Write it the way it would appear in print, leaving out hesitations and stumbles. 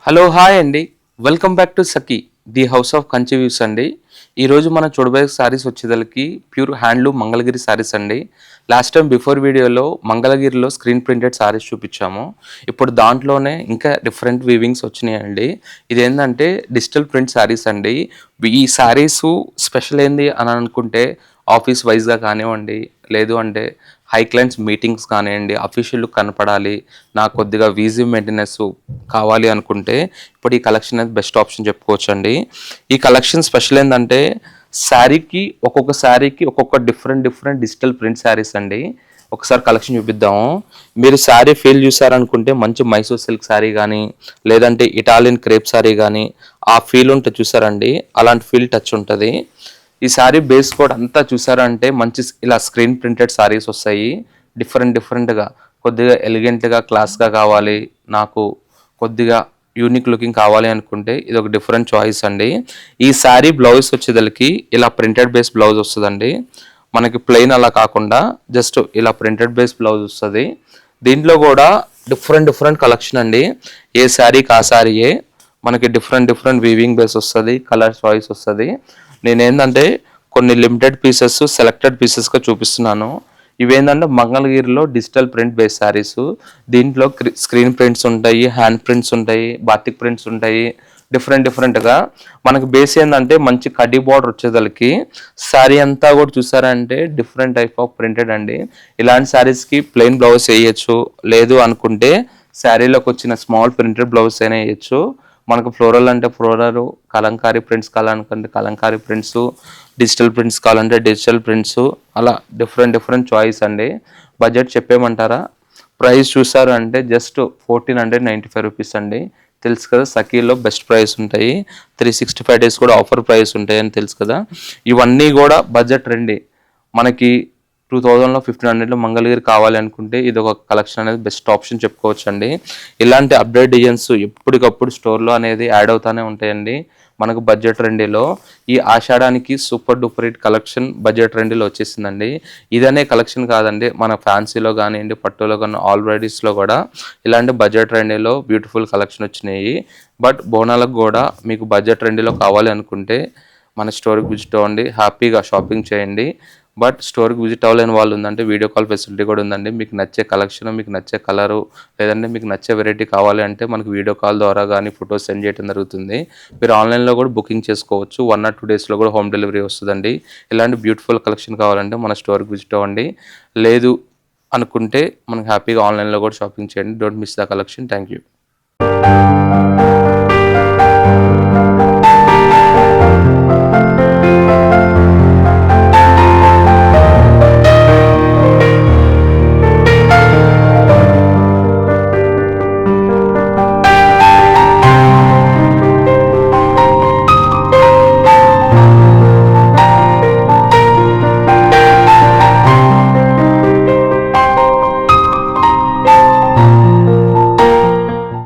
Hello hi అండి. Welcome back to Sakhi the house of Kanchi views అండి. ఈరోజు మనం చూడబోయే శారీస్ వచ్చేదలకి ప్యూర్ హ్యాండ్లూమ్ మంగళగిరి శారీస్ అండి. లాస్ట్ టైం బిఫోర్ వీడియోలో మంగళగిరిలో స్క్రీన్ ప్రింటెడ్ శారీస్ చూపించాము. ఇప్పుడు దాంట్లోనే ఇంకా డిఫరెంట్ వీవింగ్స్ వచ్చినాయండి. ఇదేంటంటే డిజిటల్ ప్రింట్ శారీస్ అండి. ఈ శారీస్ స్పెషల్ ఏంది అని అనుకుంటే ఆఫీస్ వైజ్గా కానివ్వండి, లేదు అంటే హై క్లయింట్స్ మీటింగ్స్ కానివ్వండి, అఫీషియల్ కనపడాలి, నాకు కొద్దిగా వీజీ మెయింటెనెన్స్ కావాలి అనుకుంటే ఇప్పుడు ఈ కలెక్షన్ అనేది బెస్ట్ ఆప్షన్ చెప్పుకోవచ్చు అండి. ఈ కలెక్షన్ స్పెషల్ ఏంటంటే ఒక్కొక్క శారీకి ఒక్కొక్క డిఫరెంట్ డిజిటల్ ప్రింట్ శారీస్ అండి. ఒకసారి కలెక్షన్ చూపిద్దాము. మీరు శారీ ఫీల్ చూసారనుకుంటే మంచి మైసూర్ సిల్క్ శారీ కానీ, లేదంటే ఇటాలియన్ క్రేప్ శారీ కానీ, ఆ ఫీల్ ఉంటే చూసారండి, అలాంటి ఫీల్ టచ్ ఉంటుంది. ఈ శారీ బేస్ కోడ్ అంతా చూసారంటే మంచి ఇలా స్క్రీన్ ప్రింటెడ్ శారీస్ వస్తాయి. డిఫరెంట్గా కొద్దిగా ఎలిగెంట్గా క్లాస్గా కావాలి, నాకు కొద్దిగా యూనిక్ లుకింగ్ కావాలి అనుకుంటే ఇది ఒక డిఫరెంట్ చాయిస్ అండి. ఈ శారీ బ్లౌజ్ వచ్చేదలకి ఇలా ప్రింటెడ్ బేస్ బ్లౌజ్ వస్తుందండి. మనకి ప్లెయిన్ అలా కాకుండా జస్ట్ ఇలా ప్రింటెడ్ బేస్ బ్లౌజ్ వస్తుంది. దీంట్లో కూడా డిఫరెంట్ కలెక్షన్ అండి. ఏ శారీకి ఆ శారీయే మనకి డిఫరెంట్ వీవింగ్ బేస్ వస్తుంది, కలర్ చాయిస్ వస్తుంది. నేనేంటంటే కొన్ని లిమిటెడ్ పీసెస్ సెలెక్టెడ్ పీసెస్గా చూపిస్తున్నాను. ఇవేంటంటే మంగళగిరిలో డిజిటల్ ప్రింట్ బేస్ శారీస్. దీంట్లో స్క్రీన్ ప్రింట్స్ ఉంటాయి, హ్యాండ్ ప్రింట్స్ ఉంటాయి, బాతిక్ ప్రింట్స్ ఉంటాయి. డిఫరెంట్గా మనకి బేస్ ఏంటంటే మంచి కడ్డీ బార్డర్ వచ్చేదలకి శారీ అంతా కూడా చూసారంటే డిఫరెంట్ టైప్ ఆఫ్ ప్రింటెడ్ అండి. ఇలాంటి శారీస్కి ప్లెయిన్ బ్లౌజ్ వేయచ్చు, లేదు అనుకుంటే శారీలోకి వచ్చిన స్మాల్ ప్రింటెడ్ బ్లౌజ్ అయినా వేయచ్చు. మనకు ఫ్లోరల్ అంటే ఫ్లోరల్, కలంకారీ ప్రింట్స్ కావాలనుకుంటే కలంకారీ ప్రింట్స్, డిజిటల్ ప్రింట్స్ కావాలంటే డిజిటల్ ప్రింట్స్, అలా డిఫరెంట్ చాయిస్ అండి. బడ్జెట్ చెప్పేమంటారా? ప్రైస్ చూసారు అంటే జస్ట్ 1495 రూపీస్ అండి. తెలుసు కదా, సఖీలో బెస్ట్ ప్రైస్ ఉంటాయి, 365 డేస్ కూడా ఆఫర్ ప్రైస్ ఉంటాయి అని తెలుసు కదా. ఇవన్నీ కూడా బడ్జెట్ రండి. మనకి 2000లో 1500లో మంగళగిరి కావాలి అనుకుంటే ఇది ఒక కలెక్షన్ అనేది బెస్ట్ ఆప్షన్ చెప్పుకోవచ్చు అండి. ఇలాంటి అప్డేట్ డిజైన్స్ ఎప్పటికప్పుడు స్టోర్లో అనేది యాడ్ అవుతూనే ఉంటాయండి. మనకు బడ్జెట్ రెండిలో ఈ ఆషాఢానికి super duper hit collection budget రెండిలో వచ్చేసిందండి. ఇదనే కలెక్షన్ కాదండి, మన ఫ్యాన్సీలో కానివ్వండి, పట్టులో కానీ ఆల్రెడీస్లో కూడా ఇలాంటి బడ్జెట్ రెండిలో బ్యూటిఫుల్ కలెక్షన్ వచ్చినాయి. బట్ బోనాలకు కూడా మీకు బడ్జెట్ రెండిలో కావాలి అనుకుంటే మన స్టోర్కి విజిట్ అవ్వండి, హ్యాపీగా షాపింగ్ చేయండి. బట్ స్టోర్కి విజిట్ అవ్వలేని వాళ్ళు ఉందంటే వీడియో కాల్ ఫెసిలిటీ కూడా ఉందండి. మీకు నచ్చే కలెక్షన్, మీకు నచ్చే కలరు, లేదంటే మీకు నచ్చే వెరైటీ కావాలి అంటే మనకు వీడియో కాల్ ద్వారా కానీ ఫొటోస్ సెండ్ చేయడం జరుగుతుంది. మీరు ఆన్లైన్లో కూడా బుకింగ్ చేసుకోవచ్చు. 1 or 2 డేస్లో కూడా హోమ్ డెలివరీ వస్తుందండి. ఇలాంటి బ్యూటిఫుల్ కలెక్షన్ కావాలంటే మన స్టోర్కి విజిట్ అవ్వండి. లేదు అనుకుంటే మనకు హ్యాపీగా ఆన్లైన్లో కూడా షాపింగ్ చేయండి. Don't miss the collection. Thank you.